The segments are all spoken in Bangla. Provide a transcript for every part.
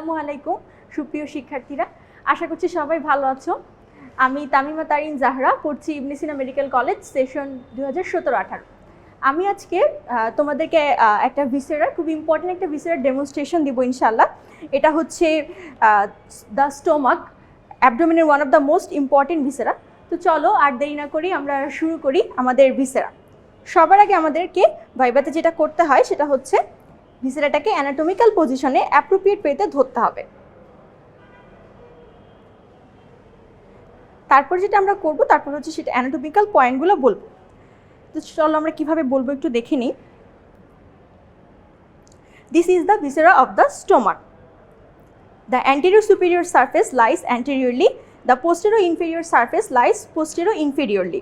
আসসালামু আলাইকুম সুপ্রিয় শিক্ষার্থীরা, আশা করছি সবাই ভালো আছো। আমি তামিমা তারিন জাহরা, পড়ছি ইবনে সিনা মেডিকেল কলেজ, সেশন 2017-18। আমি আজকে তোমাদেরকে একটা ভিসেরার, খুব ইম্পর্টেন্ট একটা ভিসেরার ডেমনস্ট্রেশন দিব ইনশাল্লাহ। এটা হচ্ছে দ্য স্টোমাক, অ্যাবডোমেনের one of the most important viscera. তো চলো আর দেরি না করি আমরা শুরু করি আমাদের ভিসেরা। সবার আগে আমাদেরকে ভাইবাতে যেটা করতে হয় সেটা হচ্ছে ভিসেরাটাকে অ্যানাটমিক্যাল পজিশনে অ্যাপ্রোপ্রিয়েট ওয়েতে ধরতে হবে। তারপর যেটা আমরা করব, তারপর হচ্ছে সেটা অ্যানাটমিক্যাল পয়েন্টগুলো বলবো। তো চলো আমরা কিভাবে বলবো একটু দেখে নিই। This is the viscera of the stomach. The anterior superior surface lies anteriorly, the posterior inferior surface lies posterior inferiorly.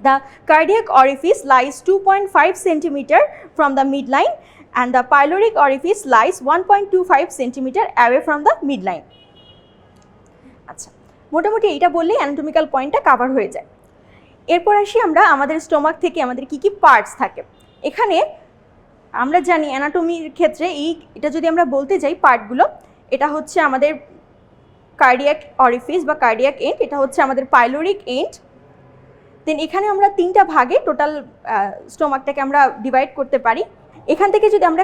The cardiac orifice lies 2.5 cm from the midline and the pyloric orifice lies 1.25 cm away from the midline. আচ্ছা, মোটামুটি এইটা বললেই অ্যানাটমিক্যাল পয়েন্টটা কভার হয়ে যায়। এরপর আসি আমরা আমাদের স্টোমাক থেকে আমাদের কি কি পার্টস থাকে। এখানে আমরা জানি অ্যানাটমির ক্ষেত্রে এটা যদি আমরা বলতে যাই পার্টগুলো, এটা হচ্ছে আমাদের কার্ডিয়াক অরিফিস বা কার্ডিয়াক এন্ড, এটা হচ্ছে আমাদের পাইলোরিক এন্ড। দেন এখানে আমরা তিনটা ভাগে টোটাল স্টোমাকটাকে আমরা ডিভাইড করতে পারি। এখান থেকে যদি আমরা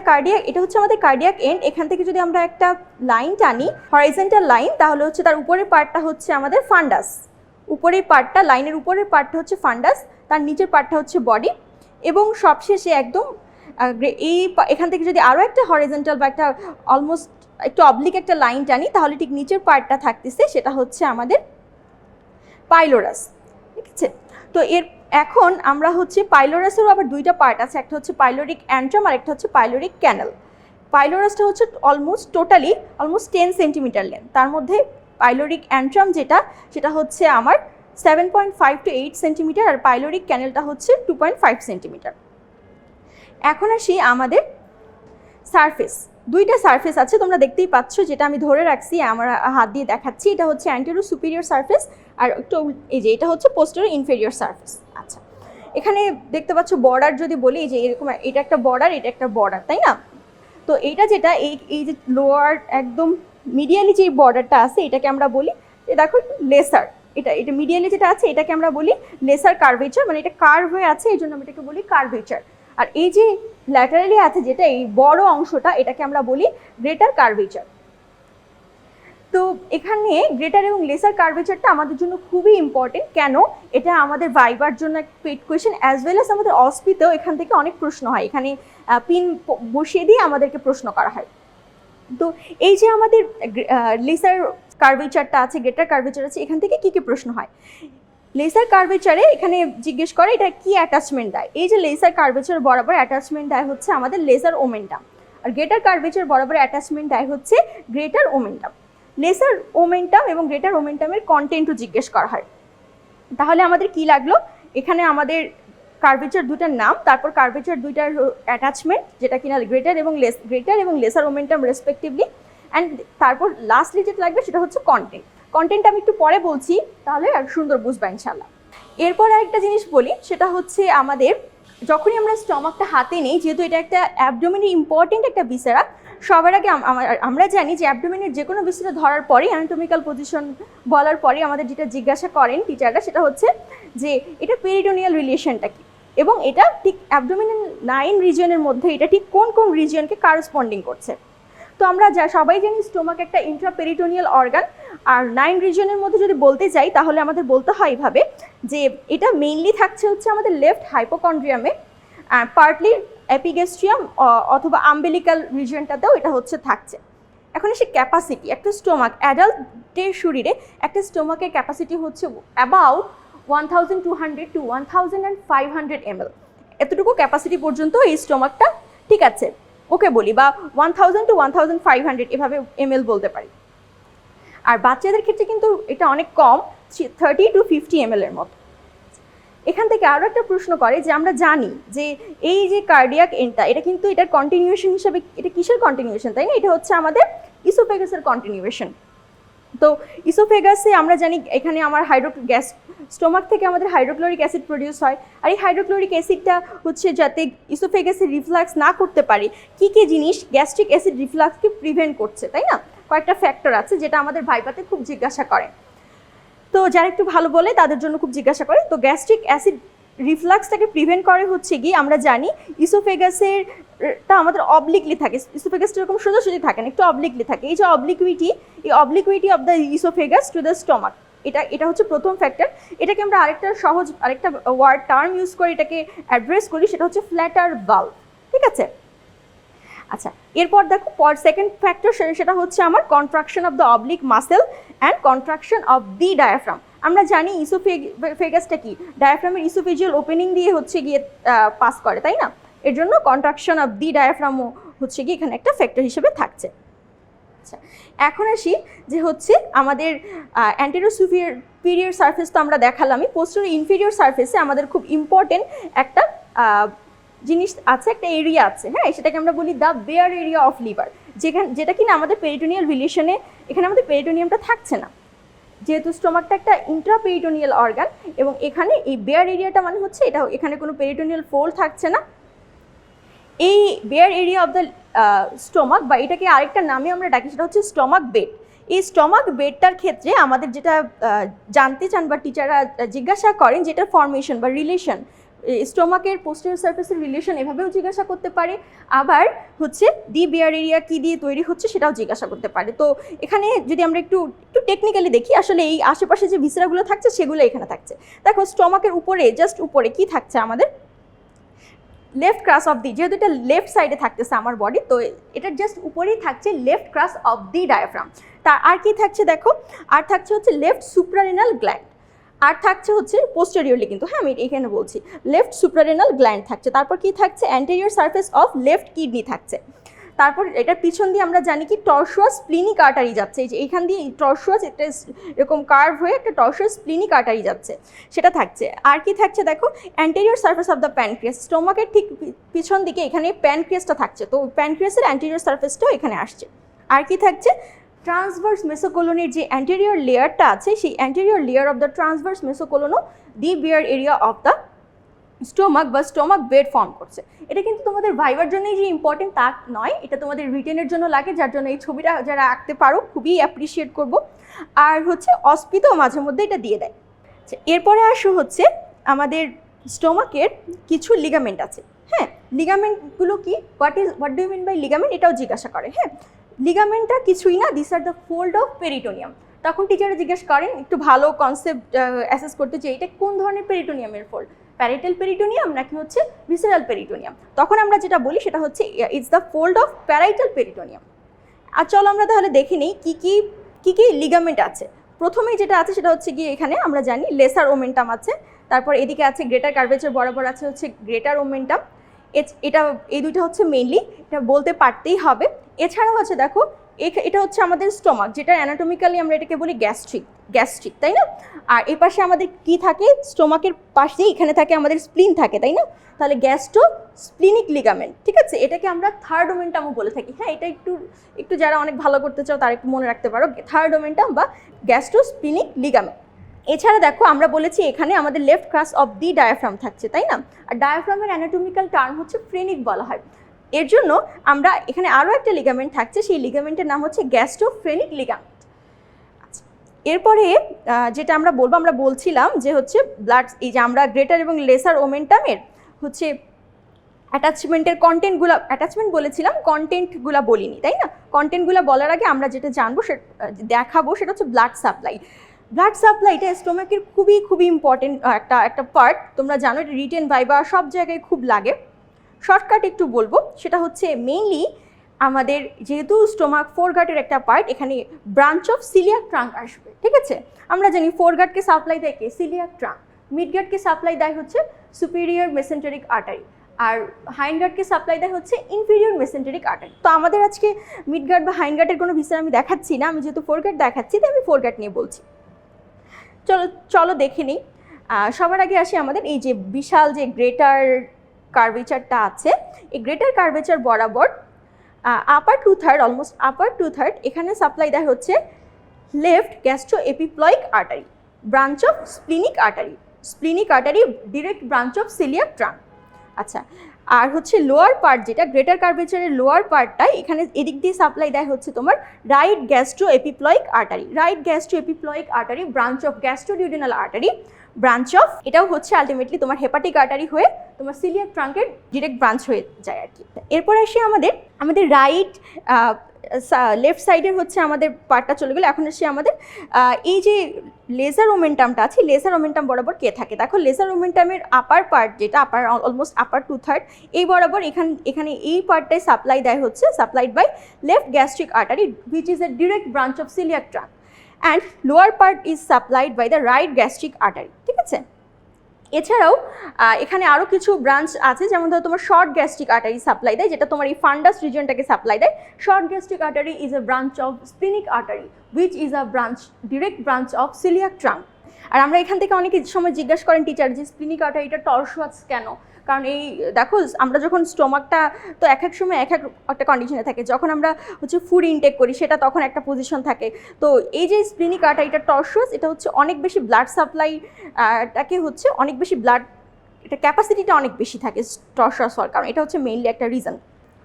এটা হচ্ছে আমাদের কার্ডিয়াক এন্ড, এখান থেকে যদি আমরা একটা লাইন টানি, হরাইজন্টাল লাইন, তাহলে হচ্ছে তার উপরের পার্টটা হচ্ছে আমাদের ফান্ডাস। উপরের পার্টটা, লাইনের উপরের পার্টটা হচ্ছে ফান্ডাস, তার নিচের পার্টটা হচ্ছে বডি। এবং সবশেষে একদম এখান থেকে যদি আরও একটা হরাইজন্টাল বা একটা অলমোস্ট একটু অবলিক একটা লাইন টানি, তাহলে ঠিক নিচের পার্টটা থাকতেছে সেটা হচ্ছে আমাদের পাইলোরাস। ঠিক আছে? তো এখন আমরা হচ্ছে পাইলোরাসেরও আবার দুইটা পার্ট আছে, একটা হচ্ছে পাইলোরিক অ্যান্ট্রাম আর একটা হচ্ছে পাইলোরিক ক্যানেল। পাইলোরাসটা হচ্ছে অলমোস্ট 10 সেন্টিমিটার লেন্থ। তার মধ্যে পাইলোরিক অ্যান্ট্রাম সেটা হচ্ছে আমার 7.5 to 8 সেন্টিমিটার, আর পাইলোরিক ক্যানেলটা হচ্ছে 2.5 সেন্টিমিটার। এখন আসি আমাদের সারফেস। দুইটা সারফেস আছে, তোমরা দেখতেই পাচ্ছ, যেটা আমি ধরে রাখছি, আমার হাত দিয়ে দেখাচ্ছি। এটা হচ্ছে অ্যান্টেরিয়র সুপিরিয়র সারফেস, আর একটু এই যে এটা হচ্ছে পোস্টেরিয়র ইনফেরিয়র সারফেস। আচ্ছা, এখানে দেখতে পাচ্ছ বর্ডার যদি বলি, যে এরকম এটা একটা বর্ডার, এটা একটা বর্ডার, তাই না? তো এইটা যেটা এই যে লোয়ার একদম মিডিয়ালি যে বর্ডারটা আছে, এটাকে আমরা বলি, দেখো লেসার। এটা মিডিয়ালি যেটা আছে এটাকে আমরা বলি লেসার কার্ভেচার, মানে এটা কার্ভ হয়ে আছে, এই জন্য আমি এটাকে বলি কার্ভেচার। আর এই যে ল্যাটারালি আছে যেটা এই বড় অংশটা, এটাকে আমরা বলি গ্রেটার কার্ভেচার। তো এখানে গ্রেটার এবং লেসার কার্ভেচারটা আমাদের জন্য খুবই ইম্পর্টেন্ট। কেন? এটা আমাদের ভাইবার জন্য একটা paid question, as well as আমাদের অসপিতেও এখান থেকে অনেক প্রশ্ন হয়। এখানে পিন বসিয়ে দিয়ে আমাদেরকে প্রশ্ন করা হয়। তো এই যে আমাদের লেসার কার্ভেচারটা আছে, গ্রেটার কার্ভেচার আছে, এখান থেকে কি কি প্রশ্ন হয়? লেসার কার্ভেচারে এখানে জিজ্ঞেস করে এটা কি অ্যাটাচমেন্ট দেয়। এই যে লেসার কার্ভেচার বরাবর অ্যাটাচমেন্ট দেয় হচ্ছে আমাদের লেসার ওমেন্টাম, আর গ্রেটার কার্ভেচার বরাবর অ্যাটাচমেন্ট দেয় হচ্ছে গ্রেটার ওমেন্টাম। লেসার ওমেন্টাম এবং গ্রেটার ওমেন্টামের কন্টেন্টও জিজ্ঞেস করা হয়। তাহলে আমাদের কি লাগলো? এখানে আমাদের কার্ভেচার দুটার নাম, তারপর কার্ভেচার দুইটার অ্যাটাচমেন্ট, যেটা কিনা গ্রেটার এবং লেসার ওমেন্টাম রেসপেক্টিভলি, অ্যান্ড তারপর লাস্টলি যেটা লাগবে সেটা হচ্ছে কন্টেন্ট আমি একটু পরে বলছি, তাহলে আর সুন্দর বুঝবা ইনশাল্লাহ। এরপর আরেকটা জিনিস বলি, সেটা হচ্ছে আমাদের যখনই আমরা স্টমাকটা হাতে নিই, যেহেতু এটা একটা অ্যাবডোমেনের ইম্পর্টেন্ট একটা ভিসেরা, সবার আগে আমরা জানি যে অ্যাবডোমেনের যে কোনো ভিসেরা ধরার পরেই, অ্যানাটমিক্যাল পজিশন বলার পরে আমাদের যেটা জিজ্ঞাসা করেন টিচাররা, সেটা হচ্ছে যে এটা পেরিটোনিয়াল রিলেশনটা কি, এবং এটা ঠিক অ্যাবডোমেনের 9 রিজিয়নের মধ্যে এটা ঠিক কোন কোন রিজিয়নকে কারেসপন্ডিং করছে। তো আমরা সবাই জানি স্টোমাক একটা ইন্ট্রাপেরিটোনিয়াল অর্গান, আর 9 রিজিয়নের মধ্যে যদি বলতে যাই তাহলে আমাদের বলতে হয় এইভাবে, যে এটা মেইনলি থাকছে হচ্ছে আমাদের লেফট হাইপোকন্ড্রিয়ামে, পার্টলি এপিগ্যাস্ট্রিয়াম অথবা আম্বিলিকাল রিজিয়নটাতেও এটা হচ্ছে থাকছে। এখন এসে ক্যাপাসিটি, একটা স্টোমাক, অ্যাডাল্টের শরীরে একটা স্টোমাকের ক্যাপাসিটি হচ্ছে অ্যাবাউট 1200 to 1500 ml, এতটুকু ক্যাপাসিটি পর্যন্ত এই স্টোমাকটা ঠিক আছে, ওকে বলি, বা 1000 to 1500 এভাবে ml বলতে পারি। আর বাচ্চাদের ক্ষেত্রে কিন্তু এটা অনেক কম, 30 to 50 ml এর মতো। এখান থেকে আরও একটা প্রশ্ন করে যে আমরা জানি যে এই যে কার্ডিয়াক এন্ডটা, এটা কিন্তু এটার কন্টিনিউয়েশন হিসাবে, এটা কিসের কন্টিনিউয়েশন, তাই না? এটা হচ্ছে আমাদের ইসোফেগাসের কন্টিনিউয়েশন। তো ইসোফেগাসে আমরা জানি এখানে আমার স্টোমাক থেকে আমাদের হাইড্রোক্লোরিক অ্যাসিড প্রডিউস হয়, আর এই হাইড্রোক্লোরিক অ্যাসিডটা হচ্ছে যাতে ইসোফেগাসে রিফ্লাক্স না করতে পারে, কি কি জিনিস গ্যাস্ট্রিক অ্যাসিড রিফ্লাক্সকে প্রিভেন্ট করছে, তাই না? কয়েকটা ফ্যাক্টর আছে যেটা আমাদের ভাইভাতে খুব জিজ্ঞাসা করে। তো যারা একটু ভালো বলে তাদের জন্য খুব জিজ্ঞাসা করে। তো গ্যাস্ট্রিক অ্যাসিড রিফ্লাক্সটাকে প্রিভেন্ট করে হচ্ছে কি, আমরা জানি ইসোফেগাসেরটা আমাদের অবলিকলি থাকে, ইসোফেগাসটা এরকম সোজাসুজি থাকে না, একটু অবলিকলি থাকে। এই যে obliquity of the oesophagus to the stomach, এটা হচ্ছে প্রথম ফ্যাক্টর। এটাকে আমরা আরেকটা ওয়ার্ড টার্ম ইউজ করে এটাকে অ্যাড্রেস করি, সেটা হচ্ছে ফ্ল্যাটার ভালভ, ঠিক আছে। আচ্ছা, এরপর দেখো সেকেন্ড ফ্যাক্টর, সেটা হচ্ছে আমার contraction of the oblique muscle and contraction of the diaphragm. আমরা জানি ইসোফেগাসটা কি, ডায়াফ্রামের ইসোফেজিয়াল ওপেনিং দিয়ে হচ্ছে গিয়ে পাস করে, তাই না? এর জন্য কন্ট্রাকশন অফ দি ডায়াফ্রামও হচ্ছে গিয়ে এখানে একটা ফ্যাক্টর হিসেবে থাকছে। আচ্ছা, এখন আসি যে হচ্ছে আমাদের অ্যান্টেরিয়র সুপিরিয়র সারফেস তো আমরা দেখালামই, পোস্টেরিয়র ইনফিরিয়র সারফেসে আমাদের খুব ইম্পর্টেন্ট একটা জিনিস আছে, একটা এরিয়া আছে, হ্যাঁ, সেটাকে আমরা বলি the bare area of liver, যেটা কিনা আমাদের পেরিটোনিয়াল রিলেশনে, এখানে আমাদের পেরিটোনিয়ামটা থাকছে না, যেহেতু স্টোমাকটা একটা ইন্ট্রাপেরিটোনিয়াল অর্গান, এবং এখানে এই বেয়ার এরিয়াটা মানে হচ্ছে এটা, এখানে কোনো পেরিটোনিয়াল ফোল্ড থাকছে না। এই bare area of the stomach, বা এটাকে আরেকটা নামে আমরা ডাকি, সেটা হচ্ছে স্টোমাক বেড। এই স্টোমাক বেডটার ক্ষেত্রে আমাদের যেটা জানতে চান বা টিচাররা জিজ্ঞাসা করেন, যেটা ফর্মেশন বা রিলেশন, স্টোমাকের পোস্টেরিয়র সারফেসের রিলেশন এভাবেও জিজ্ঞাসা করতে পারে, আবার হচ্ছে দি বেয়ার এরিয়া কী দিয়ে তৈরি হচ্ছে সেটাও জিজ্ঞাসা করতে পারে। তো এখানে যদি আমরা একটু টেকনিক্যালি দেখি, আসলে এই আশেপাশে যে ভিসেরাগুলো থাকছে সেগুলো এখানে থাকছে। দেখো, স্টোমাকের উপরে, জাস্ট উপরে কি থাকছে আমাদের, লেফট ক্রাস অফ দি, যেহেতু এটা লেফট সাইডে থাকতেছে আমার বডি, তো এটার জাস্ট উপরেই থাকছে লেফট ক্রাস অফ দি ডায়াফ্রাম। আর কি থাকছে দেখো, আর থাকছে হচ্ছে লেফট সুপ্রারেনাল গ্ল্যান্ড, আর থাকছে হচ্ছে পোস্টেরিয়রলি, কিন্তু হ্যাঁ আমি এখানে বলছি লেফট সুপ্রারেনাল গ্ল্যান্ড থাকছে। তারপর কি থাকছে, anterior surface of left kidney থাকছে। তারপর এটার পিছন দিয়ে আমরা জানি কি টর্সুয়াস স্প্লিনিক আর্টারি যাচ্ছে, এই যে এইখান দিয়ে টর্সুয়াস একটা এরকম কার্ভ হয়ে একটা টর্সুয়াস স্প্লিনিক আর্টারি যাচ্ছে, সেটা থাকছে। আর কি থাকছে দেখো, anterior surface of the pancreas, স্টোমাকের ঠিক পিছন দিকে এখানে প্যানক্রিয়াসটা থাকছে, তো প্যানক্রিয়াসের অ্যান্টেরিয়র সারফেসটাও এখানে আসছে। আর কি থাকছে, ট্রান্সভার্স মেসোকোলনের যে অ্যান্টেরিয়র লেয়ারটা আছে, সেই anterior layer of the transverse মেসোকোলনও the bare area of the stomach বা স্টোমাক বেড ফর্ম করছে। এটা কিন্তু তোমাদের ভাইবার জন্যই যে ইম্পর্টেন্ট তা নয়, এটা তোমাদের রিটেনের জন্য লাগে, যার জন্য এই ছবিটা যারা আঁকতে পারো খুবই অ্যাপ্রিসিয়েট করব। আর হচ্ছে অস্পিতও মাঝে মধ্যে এটা দিয়ে দেয়। আচ্ছা, এরপরে আসো হচ্ছে আমাদের স্টোমাকের কিছু লিগামেন্ট আছে, হ্যাঁ, লিগামেন্টগুলো কি, what do you mean by ligament, এটাও জিজ্ঞাসা করে। হ্যাঁ, লিগামেন্টটা কিছুই না, this are the fold of peritoneum. তখন টিচারে জিজ্ঞেস করেন, একটু ভালো কনসেপ্ট অ্যাসেস করতে চাই, এটা কোন ধরনের পেরিটোনিয়ামের ফোল্ড, প্যারাইটাল পেরিটোনিয়াম নাকি হচ্ছে ভিসেরাল পেরিটোনিয়াম। তখন আমরা যেটা বলি সেটা হচ্ছে it's the fold of parietal peritoneum. আর চলো আমরা তাহলে দেখে নিই কী কী লিগামেন্ট আছে। প্রথমেই যেটা আছে সেটা হচ্ছে গিয়ে এখানে আমরা জানি লেসার ওমেন্টাম আছে, তারপর এদিকে আছে গ্রেটার কার্ভেচার বরাবর আছে হচ্ছে গ্রেটার ওমেন্টাম, এই দুইটা হচ্ছে মেইনলি, এটা বলতে পারতেই হবে। এছাড়াও আছে দেখো, এটা হচ্ছে আমাদের স্টোমাক, যেটা অ্যানাটমিক্যালি আমরা এটাকে বলি গ্যাস্ট্রিক, তাই না? আর এই পাশে আমাদের কি থাকে, স্টোমাকের পাশেই এখানে থাকে আমাদের স্প্লিন থাকে, তাই না? তাহলে গ্যাস্ট্রো স্প্লিনিক লিগামেন্ট, ঠিক আছে, এটাকে আমরা থার্ড ওমেন্টামও বলে থাকি। হ্যাঁ, এটা একটু যারা অনেক ভালো করতে চাও তারা একটু মনে রাখতে পারো, থার্ড ওমেন্টাম বা গ্যাস্ট্রো স্প্লিনিক লিগামেন্ট। এছাড়া দেখো, আমরা বলেছি এখানে আমাদের লেফট ক্রাস অফ দি ডায়াফ্রাম থাকছে, তাই না? আর ডায়াফ্রামের অ্যানাটমিক্যাল টার্ম হচ্ছে ফ্রেনিক বলা হয়। এর জন্য আমরা এখানে আরও একটা লিগামেন্ট থাকছে, সেই লিগামেন্টের নাম হচ্ছে গ্যাস্ট্রোফ্রেনিক লিগামেন্ট। আচ্ছা, এরপরে যেটা আমরা বলবো, আমরা বলছিলাম যে হচ্ছে ব্লাড, এই যে আমরা গ্রেটার এবং লেসার ওমেন্টামের হচ্ছে অ্যাটাচমেন্টের অ্যাটাচমেন্ট বলেছিলাম, কন্টেন্টগুলো বলিনি, তাই না? কন্টেন্টগুলো বলার আগে আমরা যেটা জানবো দেখাবো সেটা হচ্ছে ব্লাড সাপ্লাই। ব্লাড সাপ্লাইটা স্টোমাকের খুবই ইম্পর্টেন্ট একটা পার্ট, তোমরা জানো, এটা রিটেন ভাইবা সব জায়গায় খুব লাগে। শর্টকাট একটু বলবো, সেটা হচ্ছে মেইনলি আমাদের যেহেতু স্টোমাক ফোরগাটের একটা পার্ট, এখানে ব্রাঞ্চ অফ সিলিয়াক ট্রাঙ্ক আসবে, ঠিক আছে? আমরা জানি ফোরগাটকে সাপ্লাই দেয় কে, সিলিয়াক ট্রাঙ্ক। মিডগাটকে সাপ্লাই দেয় হচ্ছে সুপিরিয়র মেসেন্টেরিক আর্টারি, আর হাইন্ডগাটকে সাপ্লাই দেয় হচ্ছে ইনফিরিয়র মেসেন্টেরিক আর্টারি। তো আমাদের আজকে মিডগাট বা হাইন্ডগাটের কোনো ভিসেরা আমি দেখাচ্ছি না, আমি যেহেতু ফোরগাট দেখাচ্ছি তাই আমি ফোরগাট নিয়ে বলছি। চলো দেখে নিই। সবার আগে আসি আমাদের এই যে বিশাল যে গ্রেটার কার্ভেচারটা আছে, এই গ্রেটার কার্ভেচার বরাবর আপার টু থার্ড এখানে সাপ্লাই দেয় হচ্ছে left gastro epiploic artery, branch of splenic artery direct branch of coeliac trunk. আচ্ছা, আর হচ্ছে লোয়ার পার্ট যেটা গ্রেটার কার্ভেচারের লোয়ার পার্টটা, এখানে এদিক দিয়ে সাপ্লাই দেয় হচ্ছে তোমার right gastro epiploic artery. Right gastro epiploic artery branch of gastroduodenal artery, branch of, এটাও হচ্ছে আলটিমেটলি তোমার হেপাটিক আর্টারি হয়ে তোমার সিলিয়াক ট্রাঙ্কের ডিরেক্ট ব্রাঞ্চ হয়ে যায় আর কি। এরপর আসি আমাদের রাইট লেফট সাইডের হচ্ছে আমাদের পার্টটা চলে গেলো। এখন আসি আমাদের এই যে লেজার ওমেন্টামটা আছে, লেজার ওমেন্টাম বরাবর কে থাকে? দেখো লেজার ওমেন্টামের আপার পার্ট যেটা অলমোস্ট আপার 2/3 এই বরাবর এখানে এই পার্টটাই সাপ্লাই দেয় হচ্ছে supplied by left gastric artery which is a direct branch of coeliac trunk, and lower part is supplied by the right gastric artery. ঠিক আছে, এছাড়াও এখানে আরও কিছু ব্রাঞ্চ আছে, যেমন ধরো তোমার শর্ট গ্যাস্ট্রিক আর্টারি সাপ্লাই দেয়, যেটা তোমার এই ফান্ডাস রিজনটাকে সাপ্লাই দেয়। Short gastric artery is a branch of splenic artery which is a branch, direct branch of coeliac trunk. আর আমরা এখান থেকে অনেকে সময় জিজ্ঞাসা করেন টিচার যে স্প্লিনিক আর্টারিটা টর্সুয়াস কেন? কারণ এই দেখো আমরা যখন স্টোমাকটা তো এক সময় একটা কন্ডিশনে থাকে, যখন আমরা হচ্ছে ফুড ইনটেক করি সেটা তখন একটা পজিশন থাকে। তো এই যে স্প্লিনিক আর্টারিটা টর্সুয়াস, এটা হচ্ছে অনেক বেশি ব্লাড সাপ্লাইটাকে হচ্ছে অনেক বেশি ব্লাড, এটা ক্যাপাসিটিটা অনেক বেশি থাকে টর্সুয়াস হওয়ার কারণ, এটা হচ্ছে মেইনলি একটা রিজন।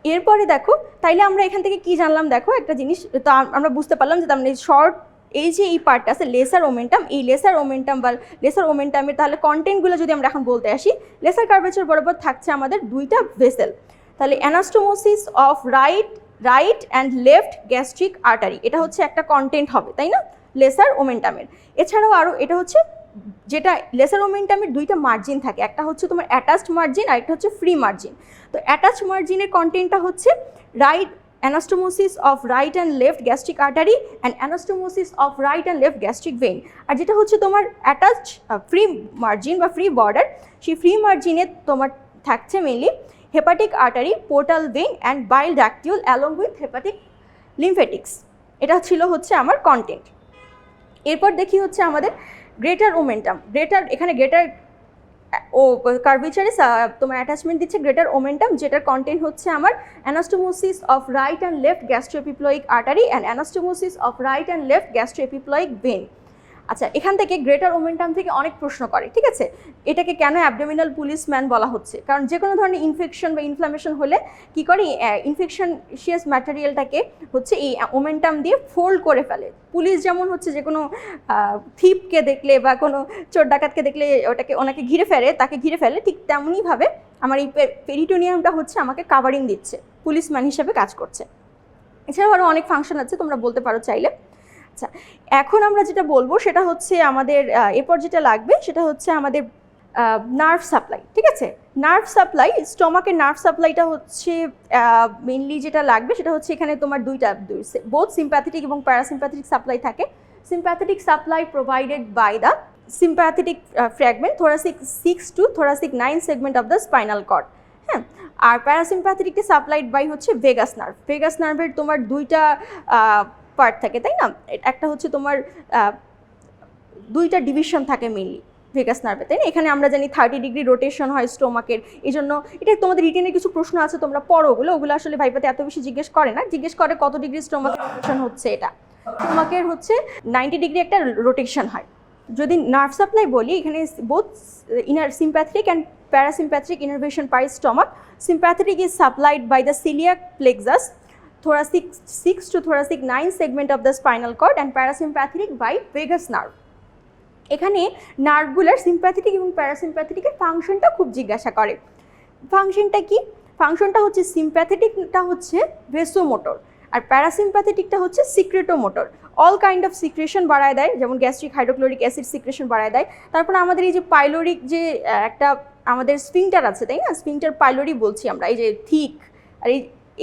এরপরে দেখো তাইলে আমরা এখান থেকে কি জানলাম, দেখো একটা জিনিস তো আমরা বুঝতে পারলাম যে তার মানে শর্ট এই যে এই পার্টটা আছে লেসার ওমেন্টাম, এই লেসার ওমেন্টাম বা লেসার ওমেন্টামের তাহলে কন্টেন্টগুলো যদি আমরা এখন বলতে আসি, লেসার কার্ভেচার বরাবর থাকছে আমাদের দুইটা ভেসেল। তাহলে anastomosis of right and left gastric artery, এটা হচ্ছে একটা কন্টেন্ট হবে, তাই না, লেসার ওমেন্টামের। এছাড়াও আরও এটা হচ্ছে যেটা লেসার ওমেন্টামের দুইটা মার্জিন থাকে, একটা হচ্ছে তোমার অ্যাটাচড মার্জিন আর একটা হচ্ছে ফ্রি মার্জিন। তো অ্যাটাচড মার্জিনের কন্টেন্টটা হচ্ছে right anastomosis of right and left gastric artery and anastomosis of right and left gastric vein. আর যেটা হচ্ছে তোমার অ্যাটাচড ফ্রি মার্জিন বা ফ্রি বর্ডার, সেই ফ্রি মার্জিনে তোমার থাকছে mainly hepatic artery, portal vein and bile ductule along with hepatic lymphatics. এটা ছিল হচ্ছে আমার কন্টেন্ট। এরপর দেখি হচ্ছে আমাদের গ্রেটার ওমেন্টাম। এখানে গ্রেটার ও কার্ভেচারে তোমার অ্যাটাচমেন্ট দিচ্ছে গ্রেটার ওমেন্টাম, যেটার কন্টেন্ট হচ্ছে আমার anastomosis of right and left gastroepiploic artery and anastomosis of right and left gastroepiploic vein. আচ্ছা, এখান থেকে গ্রেটার ওমেন্টাম থেকে অনেক প্রশ্ন করে, ঠিক আছে, এটাকে কেন অ্যাবডোমিনাল পুলিশম্যান বলা হচ্ছে? কারণ যে কোনো ধরনের ইনফেকশন বা ইনফ্লামেশন হলে কী করে ইনফেকশনশিয়াস ম্যাটেরিয়ালটাকে হচ্ছে এই ওমেন্টাম দিয়ে ফোল্ড করে ফেলে। পুলিশ যেমন হচ্ছে যে কোনো থিপকে দেখলে বা কোনো চোর ডাকাতকে দেখলে ওনাকে ঘিরে ফেলে, ঠিক তেমনইভাবে আমার এই পেরিটোনিয়ামটা হচ্ছে আমাকে কাভারিং দিচ্ছে, পুলিশম্যান হিসেবে কাজ করছে। এছাড়াও আরও অনেক ফাংশন আছে, তোমরা বলতে পারো চাইলে। আচ্ছা, এখন আমরা যেটা বলবো সেটা হচ্ছে আমাদের এরপর যেটা লাগবে সেটা হচ্ছে আমাদের নার্ভ সাপ্লাই। ঠিক আছে, নার্ভ সাপ্লাই, স্টমাকের নার্ভ সাপ্লাইটা হচ্ছে মেনলি যেটা লাগবে সেটা হচ্ছে এখানে তোমার বোথ সিম্প্যাথেটিক এবং প্যারাসিম্প্যাথেটিক সাপ্লাই থাকে। Sympathetic supply provided by the sympathetic fragment thoracic 6 to thoracic 9 segment of the spinal cord। হ্যাঁ, আর প্যারাসিম্প্যাথেটিককে সাপ্লাইড বাই হচ্ছে ভেগাস নার্ভ। ভেগাস নার্ভের তোমার দুইটা পার্ট থাকে, তাই না, একটা হচ্ছে তোমার দুইটা ডিভিশন থাকে মেনলি ভেগাস নার্ভে, তাই না। এখানে আমরা জানি 30 ডিগ্রি রোটেশন হয় স্টোমাকের, এই জন্য এটা তোমাদের রিটেনের কিছু প্রশ্ন আছে, তোমরা পড়ো ওগুলো আসলে ভাইপাতে এত বেশি জিজ্ঞেস করে না, জিজ্ঞেস করে কত ডিগ্রি স্টোমাকের রোটেশন হচ্ছে, এটা স্টোমাকের হচ্ছে 90 ডিগ্রি একটা রোটেশন হয়। যদি নার্ভ সাপ্লাই বলি, এখানে both sympathetic and parasympathetic innervation by stomach. Sympathetic is supplied by the coeliac plexus thoracic 6 to thoracic 9 segment of the spinal cord and parasympathetic by vagus nerve। এখানে নার্ভগুলার সিম্প্যাথেটিক এবং প্যারাসিম্প্যাথেটিকের ফাংশনটা খুব জিজ্ঞাসা করে। ফাংশনটা কি? ফাংশনটা হচ্ছে সিম্প্যাথেটিকটা হচ্ছে ভেসোমোটর আর প্যারাসিম্প্যাথেটিকটা হচ্ছে সিক্রেটোমোটর। অল কাইন্ড অফ সিক্রেশন বাড়ায় দেয়, যেমন গ্যাস্ট্রিক হাইড্রোক্লোরিক অ্যাসিড সিক্রেশন বাড়ায় দেয়। তারপরে আমাদের এই যে পাইলোরিক যে একটা আমাদের স্ফিংটার আছে, তাই না, স্ফিংটার পাইলোরি বলছি আমরা, এই যে থিক আর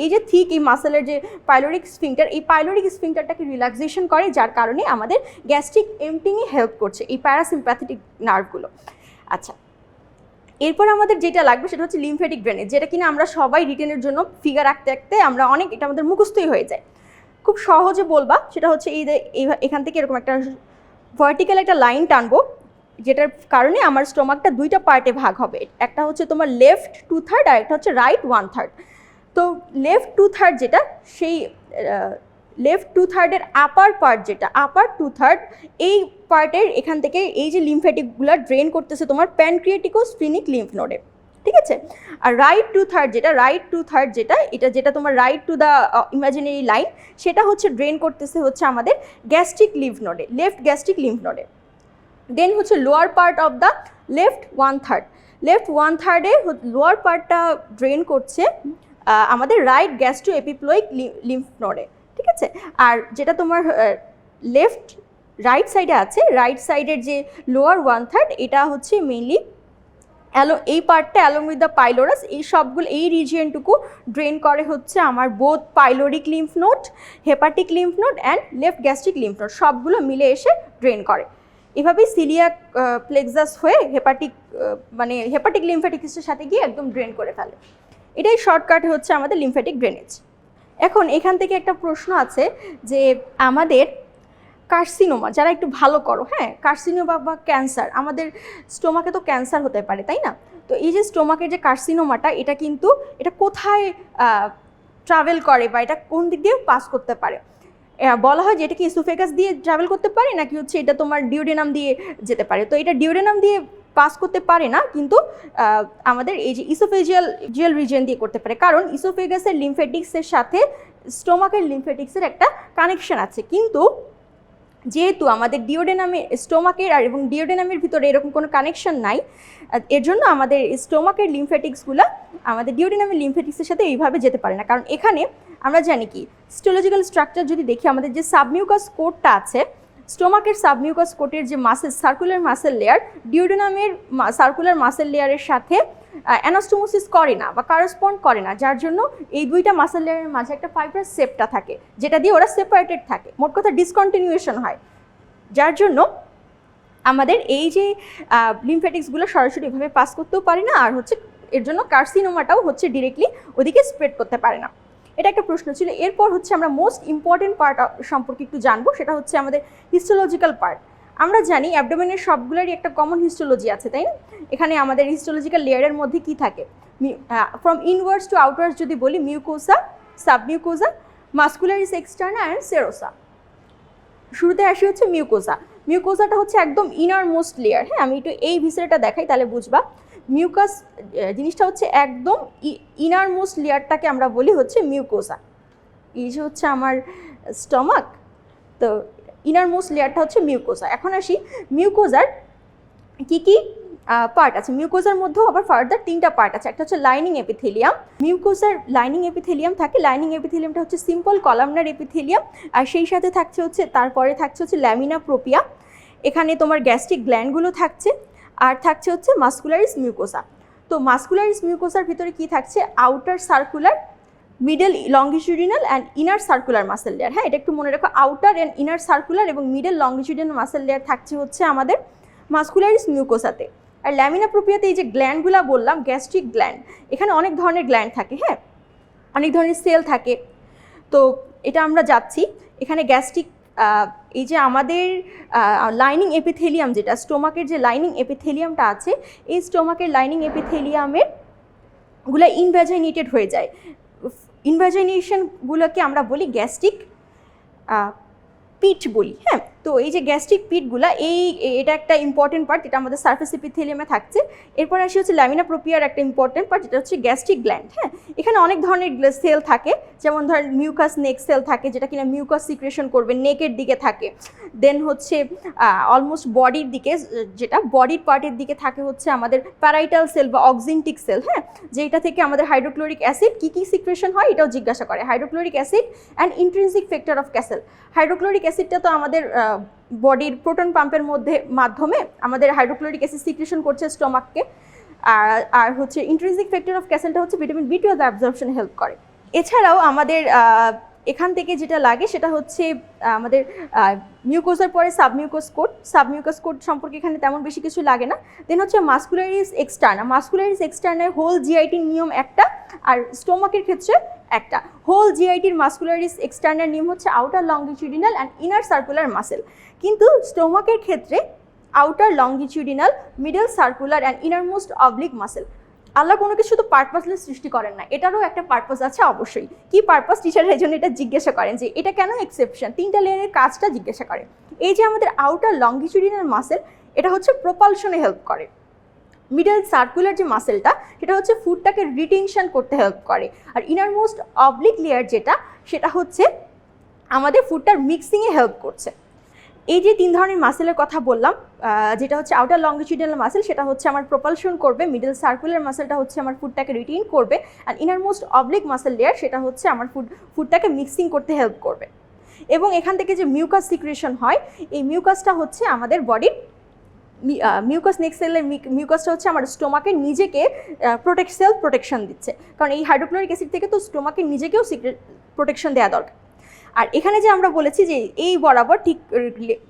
এই যে থিক এই মাসেলের যে পাইলোরিক স্ফিংটার, এই পাইলোরিক স্ফিংটারটাকে রিল্যাক্সেশন করে, যার কারণে আমাদের গ্যাস্ট্রিক এমটিংয়ে হেল্প করছে এই প্যারাসিম্প্যাথেটিক নার্ভগুলো। আচ্ছা, এরপর আমাদের যেটা লাগবে সেটা হচ্ছে লিমফেটিক ড্রেনেজ, যেটা কিনা আমরা সবাই রিটেনের জন্য ফিগার আঁকতে আমরা অনেক, এটা আমাদের মুখস্থই হয়ে যায়, খুব সহজে বলবা। সেটা হচ্ছে এখান থেকে এরকম একটা ভার্টিক্যাল একটা লাইন টানবো, যেটার কারণে আমার স্টোমাকটা দুইটা পার্টে ভাগ হবে, একটা হচ্ছে তোমার লেফট 2/3 আর একটা হচ্ছে রাইট 1/3। তো লেফট 2/3 যেটা, সেই লেফট 2/3 আপার পার্ট যেটা, আপার 2/3 এই পার্টের এখান থেকে এই যে লিমফ্যাটিকগুলো ড্রেন করতেছে তোমার প্যানক্রিয়াটিকোস্ফিনিক লিম্ফ নোডে। ঠিক আছে। আর রাইট টু থার্ড যেটা এটা যেটা তোমার right to the imaginary line, সেটা হচ্ছে ড্রেন করতেছে হচ্ছে আমাদের গ্যাস্ট্রিক লিম্ফ নোডে, লেফট গ্যাস্ট্রিক লিম্ফ নোডে। দেন হচ্ছে lower part of the left one থার্ডে লোয়ার পার্টটা ড্রেন করছে আমাদের রাইট গ্যাস্ট্রো এপিপ্লোইক লিম্ফ নোডে, ঠিক আছে। আর যেটা তোমার লেফট রাইট সাইডে আছে, রাইট সাইডের যে লোয়ার ওয়ান থার্ড, এটা হচ্ছে মেইনলি এই পার্টটা অ্যালং উইথ দ্য পাইলোরাস, এই সবগুলো এই রিজিয়নটুকু ড্রেন করে হচ্ছে আমার both pyloric lymph node, hepatic lymph node and left gastric lymph node, সবগুলো মিলে এসে ড্রেন করে। এভাবেই সিলিয়াক প্লেক্সাস হয়ে হেপাটিক লিম্ফ্যাটিক্সের সাথে গিয়ে একদম ড্রেন করে ফেলে। এটাই শর্টকাট হচ্ছে আমাদের লিম্ফ্যাটিক ড্রেনেজ। এখন এখান থেকে একটা প্রশ্ন আছে যে আমাদের কার্সিনোমা, যারা একটু ভালো করো, হ্যাঁ, কার্সিনোমা বা ক্যান্সার, আমাদের স্টোমাকে তো ক্যান্সার হতে পারে, তাই না? তো এই যে স্টোমাকের যে কার্সিনোমাটা, এটা কোথায় ট্রাভেল করে বা এটা কোন দিক দিয়ে পাস করতে পারে? বলা হয় যে এটা কি ইসোফেগাস দিয়ে ট্রাভেল করতে পারে, নাকি হচ্ছে এটা তোমার ডিউডেনাম দিয়ে যেতে পারে। তো এটা ডিউডেনাম দিয়ে পাস করতে পারে না, কিন্তু আমাদের এই যে ইসোফেজিয়াল রিজিয়ন দিয়ে করতে পারে, কারণ ইসোফেগাসের লিম্ফ্যাটিক্সের সাথে স্টোমাকের লিম্ফ্যাটিক্সের একটা কানেকশন আছে। কিন্তু যেহেতু আমাদের স্টোমাকের এবং ডিওডেনামের ভিতরে এরকম কোনো কানেকশন নাই, এর জন্য আমাদের স্টোমাকের লিম্ফ্যাটিক্সগুলো আমাদের ডিওডেনামের লিম্ফ্যাটিক্সের সাথে এইভাবে যেতে পারে না। কারণ এখানে আমরা জানি কি, হিস্টোলজিক্যাল স্ট্রাকচার যদি দেখি, আমাদের যে সাবমিউকাস কোটটা আছে, স্টোমাকের সাবমিউকাস কোটের যে সার্কুলার মাসেল লেয়ার ডিওডেনামের সার্কুলার মাসেল লেয়ারের সাথে অ্যানাস্টোমোসিস করে না বা কারেসপন্ড করে না, যার জন্য এই দুইটা মাসেল লেয়ারের মাঝে একটা ফাইব্রাস সেপ্টা থাকে, যেটা দিয়ে ওরা সেপারেটেড থাকে, মোট কথা ডিসকন্টিনিউয়েশন হয়, যার জন্য আমাদের এই যে লিম্ফ্যাটিক্সগুলো সরাসরি এভাবে পাস করতেও পারে না, আর হচ্ছে এর জন্য কার্সিনোমাটাও হচ্ছে ডিরেক্টলি ওদিকে স্প্রেড করতে পারে না। এটা একটা প্রশ্ন ছিল। এরপর হচ্ছে আমরা মোস্ট ইম্পর্টেন্ট পার্ট সম্পর্কে একটু জানবো, সেটা হচ্ছে আমাদের হিস্টোলজিক্যাল পার্ট। আমরা জানি অ্যাবডোমেনের সবগুলোরই একটা কমন হিস্টোলজি আছে, তাই না? এখানে আমাদের হিস্টোলজিক্যাল লেয়ারের মধ্যে কি থাকে, ফ্রম ইনওয়ার্ডস টু আউটওয়ার্ডস যদি বলি, mucosa, submucosa, muscularis externa and serosa. শুরুতে আসি হচ্ছে মিউকোসাটা হচ্ছে একদম ইনার মোস্ট লেয়ার। হ্যাঁ, আমি একটু এই ভিসেরাটা দেখাই, তাহলে বুঝবা। মিউকাস জিনিসটা হচ্ছে একদম ইনার মোস্ট লেয়ারটাকে আমরা বলি হচ্ছে মিউকোসা। এই যে হচ্ছে আমার স্টমাক, তো ইনার মোস্ট লেয়ারটা হচ্ছে মিউকোসা। এখন আসি মিউকোজার কি কি পার্ট আছে। মিউকোজার মধ্যেও আবার ফার্দার 3টা পার্ট আছে। একটা হচ্ছে লাইনিং এপিথেলিয়াম। মিউকোজার লাইনিং এপিথেলিয়াম থাকে। লাইনিং এপিথেলিয়ামটা হচ্ছে সিম্পল কলামনার এপিথেলিয়াম, আর সেই সাথে তারপরে থাকছে হচ্ছে ল্যামিনা প্রোপিয়া। এখানে তোমার গ্যাস্ট্রিক গ্ল্যান্ডগুলো থাকছে, আর থাকছে হচ্ছে মাস্কুলারিস মিউকোসা। তো মাস্কুলারিস মিউকোসার ভিতরে কি থাকছে, outer circular, middle longitudinal and inner circular muscle layer. হ্যাঁ, এটা একটু মনে রাখো, আউটার অ্যান্ড ইনার সার্কুলার এবং মিডল লংগিটিউডিনাল মাসেল লেয়ার থাকছে হচ্ছে আমাদের মাস্কুলারিস মিউকোসাতে। আর ল্যামিনা প্রোপিয়াতে এই যে গ্ল্যান্ডগুলো বললাম, গ্যাস্ট্রিক গ্ল্যান্ড, এখানে অনেক ধরনের গ্ল্যান্ড থাকে, হ্যাঁ, অনেক ধরনের সেল থাকে। তো এটা আমরা যাচ্ছি, এখানে গ্যাস্ট্রিক এই যে আমাদের লাইনিং এপিথেলিয়াম, যেটা স্টোমাকের যে লাইনিং এপিথেলিয়ামটা আছে, এই স্টোমাকের লাইনিং এপিথেলিয়ামের গুলো ইনভ্যাজাইনেটেড হয়ে যায়। ইনভ্যাজাইনেশনগুলোকে আমরা বলি গ্যাস্ট্রিক পিট বলি। হ্যাঁ, তো এই যে গ্যাস্ট্রিক পিটগুলা, এটা একটা ইম্পর্টেন্ট পার্ট, এটা আমাদের সার্ফেস এপিথেলিয়ামে থাকছে। এরপর আসি হচ্ছে ল্যামিনা প্রোপিয়ার একটা ইম্পর্টেন্ট পার্ট, যেটা হচ্ছে গ্যাস্ট্রিক গ্ল্যান্ড। হ্যাঁ, এখানে অনেক ধরনের সেল থাকে, যেমন ধরেন মিউকাস নেক সেল থাকে, যেটা কিনা মিউকাস সিক্রেশন করবে, নেকের দিকে থাকে। দেন হচ্ছে অলমোস্ট বডির দিকে, যেটা বডির পার্টের দিকে থাকে হচ্ছে আমাদের প্যারাইটাল সেল বা অক্সিনটিক সেল। হ্যাঁ, যেটা থেকে আমাদের হাইড্রোক্লোরিক অ্যাসিড কী সিক্রেশন হয় এটাও জিজ্ঞাসা করে। Hydrochloric acid and intrinsic factor of Castle. Hydrochloric অ্যাসিডটা তো আমাদের বডির প্রোটন পাম্পের মাধ্যমে আমাদের হাইড্রোক্লোরিক অ্যাসিড সিক্রেশন করছে স্টোমাককে। আর হচ্ছে ইন্ট্রিনসিক ফ্যাক্টর অফ ক্যাসেলটা হচ্ছে ভিটামিন B12 অ্যাবজর্পশনে হেল্প করে। এছাড়াও আমাদের এখান থেকে যেটা লাগে সেটা হচ্ছে আমাদের মিউকোসার পরে সাবমিউকাস কোট সম্পর্কে এখানে তেমন বেশি কিছু লাগে না। দেন হচ্ছে মাস্কুলারিস এক্সটার্নার হোল জিআইটির নিয়ম একটা, আর স্টোমাকের ক্ষেত্রে একটা। হোল জিআইটির মাস্কুলারিস এক্সটার্নার নিয়ম হচ্ছে outer longitudinal and inner circular muscle, কিন্তু স্টোমাকের ক্ষেত্রে outer longitudinal, middle circular and innermost oblique muscle. আল্লাহ কোনো কিছু তো পারপাসলেস সৃষ্টি করেন না, এটারও একটা পারপাস আছে অবশ্যই। কি পারপাস, টিচাররা এই জন্য এটা জিজ্ঞাসা করেন যে এটা কেন এক্সেপশন, 3টা লেয়ারের কাজটা জিজ্ঞাসা করে। এই যে আমাদের আউটার লংগিটিউডিনাল মাসেল, এটা হচ্ছে প্রপালশনে হেল্প করে। মিডল সার্কুলার যে মাসেলটা সেটা হচ্ছে ফুডটাকে রিটেনশন করতে হেল্প করে, আর ইনারমোস্ট অবলিক লেয়ার যেটা সেটা হচ্ছে আমাদের ফুডটার মিক্সিংয়ে হেল্প করছে। এই যে 3 ধরনের মাসেলের কথা বললাম, যেটা হচ্ছে আউটার লংগিটিউডিনাল মাসেল, সেটা হচ্ছে আমার প্রপালশন করবে, মিডল সার্কুলার মাসেলটা হচ্ছে আমার ফুডটাকে রিটেইন করবে, আর ইনারমোস্ট অবলিক মাসেল লেয়ার সেটা হচ্ছে আমার ফুডটাকে মিক্সিং করতে হেল্প করবে। এবং এখান থেকে যে মিউকাস সিক্রেশন হয়, এই মিউকাসটা হচ্ছে আমাদের বডির মিউকাস নেক্সট সেলের মিউকাসটা হচ্ছে আমার স্টোমাকের নিজেকে সেলফ প্রোটেকশন দিচ্ছে, কারণ এই হাইড্রোক্লোরিক অ্যাসিড থেকে তো স্টোমাকের নিজেকেও প্রোটেকশন দেওয়া দরকার। আর এখানে যে আমরা বলেছি যে এই বরাবর ঠিক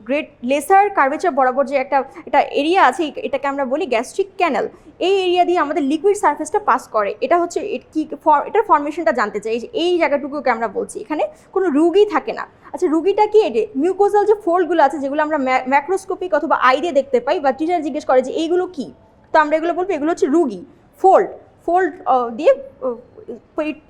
গ্রেট লেসার কার্ভেচার বরাবর যে একটা এরিয়া আছে, এটাকে আমরা বলি গ্যাস্ট্রিক ক্যানেল। এই এরিয়া দিয়ে আমাদের লিকুইড সারফেসটা পাস করে। এটা হচ্ছে কি এটার ফর্মেশনটা জানতে চাই, এই জায়গাটুকুকে আমরা বলছি এখানে কোনো রুগী থাকে না। আচ্ছা, রুগীটা কি? এটা মিউকোজাল যে ফোল্ডগুলো আছে যেগুলো আমরা ম্যাক্রোস্কোপিক অথবা আই দিয়ে দেখতে পাই, বা টিচার জিজ্ঞেস করে যে এইগুলো কি, তো আমরা এগুলো বলবো এগুলো হচ্ছে রুগী। ফোল্ড দিয়ে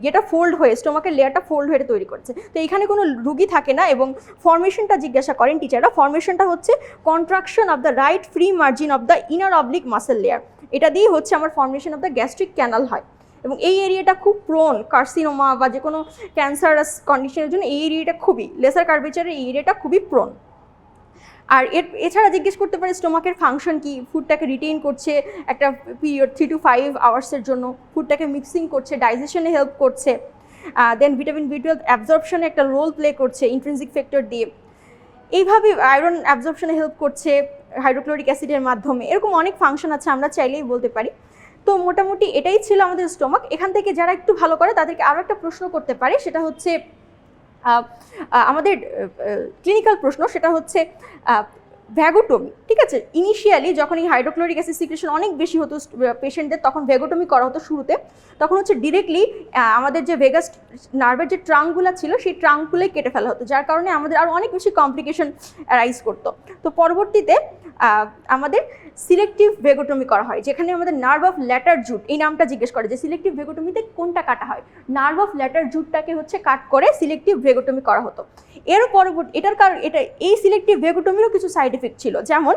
যেটা ফোল্ড হয়ে স্টোমাকের লেয়ারটা ফোল্ড হয়ে তৈরি করছে। তো এখানে কোনো রুগী থাকে না। এবং ফর্মেশনটা জিজ্ঞাসা করেন টিচাররা, ফর্মেশনটা হচ্ছে contraction of the right free margin of the inner oblique muscle layer, এটা দিয়ে হচ্ছে আমার formation of the gastric canal হয়। এবং এই এরিয়াটা খুব প্রোন কার্সিনোমা বা যে কোনো ক্যান্সারাস কন্ডিশনের জন্য এই এরিয়াটা খুবই, লেসার কার্ভেচারের এই এরিয়াটা খুবই প্রোন। আর এছাড়া জিজ্ঞেস করতে পারে স্টোমাকের ফাংশন কি, ফুডটাকে রিটেইন করছে একটা পিরিয়ড 3 to 5 আওয়ার্সের জন্য, ফুডটাকে মিক্সিং করছে, ডাইজেশনে হেল্প করছে, দেন ভিটামিন B12 অ্যাবজর্পশনে একটা রোল প্লে করছে ইন্ট্রিনসিক ফ্যাক্টর দিয়ে, এইভাবে আয়রন অ্যাবজর্পশনে হেল্প করছে হাইড্রোক্লোরিক অ্যাসিডের মাধ্যমে। এরকম অনেক ফাংশন আছে, আমরা চাইলেই বলতে পারি। তো মোটামুটি এটাই ছিল আমাদের স্টোমাক। এখান থেকে যারা একটু ভালো করে তাদেরকে আরও একটা প্রশ্ন করতে পারে, সেটা হচ্ছে আমাদের ক্লিনিক্যাল প্রশ্ন, সেটা হচ্ছে ভ্যাগোটমি। ঠিক আছে, ইনিশিয়ালি যখন এই হাইড্রোক্লোরিক অ্যাসিড সিক্রেশন অনেক বেশি হতো পেশেন্টদের, তখন ভ্যাগোটমি করা হতো শুরুতে। তখন হচ্ছে ডিরেক্টলি আমাদের যে ভেগাস নার্ভের যে ট্রাঙ্কগুলো ছিল সেই ট্রাঙ্কগুলোই কেটে ফেলা হতো, যার কারণে আমাদের আরও অনেক বেশি কমপ্লিকেশন অ্যারাইজ করতো। তো পরবর্তীতে আমাদের সিলেক্টিভ ভেগোটমি করা হয়, যেখানে আমাদের নার্ভ অফ ল্যাটার জুট, এই নামটা জিজ্ঞেস করে যে সিলেক্টিভ ভেগোটমিতে কোনটা কাটা হয়, নার্ভ অফ ল্যাটার জুটটাকে হচ্ছে কাট করে সিলেক্টিভ ভেগোটমি করা হতো। এর পরবর্তী এই সিলেক্টিভ ভেগোটমিরও কিছু সাইড এফেক্ট ছিল, যেমন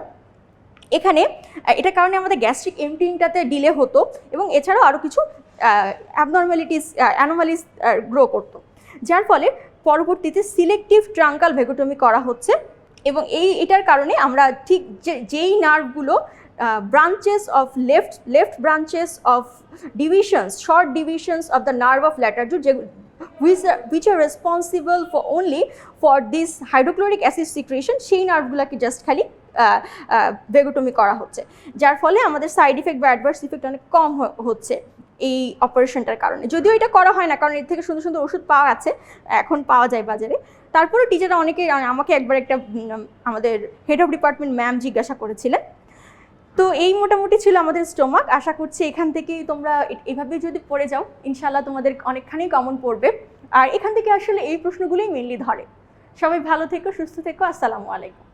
এটার কারণে আমাদের গ্যাস্ট্রিক এমটিংটাতে ডিলে হতো, এবং এছাড়াও আরও কিছু অ্যানোমালিস গ্রো করতো, যার ফলে পরবর্তীতে সিলেক্টিভ ট্রাঙ্কাল ভেগোটমি করা হচ্ছে। এবং এটার কারণে আমরা ঠিক যেই নার্ভগুলো branches of left branches of divisions, short divisions of the nerve of lateral jut, which are responsible for only for this hydrochloric acid secretion, সেই নার্ভগুলোকে জাস্ট খালি ভেগোটমি করা হচ্ছে, যার ফলে আমাদের সাইড ইফেক্ট বা অ্যাডভার্স ইফেক্ট অনেক কম হচ্ছে এই অপারেশনটার কারণে। যদিও এটা করা হয় না, কারণ এর থেকে সুন্দর সুন্দর ওষুধ পাওয়া আছে, এখন পাওয়া যায় বাজারে। তারপরে টিচাররা অনেকে আমাকে একবার একটা আমাদের হেড অফ ডিপার্টমেন্ট ম্যাম জিজ্ঞাসা করেছিলেন। তো এই মোটামুটি ছিল আমাদের স্টোমাক। আশা করছি এখান থেকেই তোমরা এভাবে যদি পড়ে যাও ইনশাল্লাহ তোমাদের অনেকখানি কমন পড়বে, আর এখান থেকে আসলে এই প্রশ্নগুলোই মেনলি ধরে। সবাই ভালো থেকো, সুস্থ থেকো, আসসালামু আলাইকুম।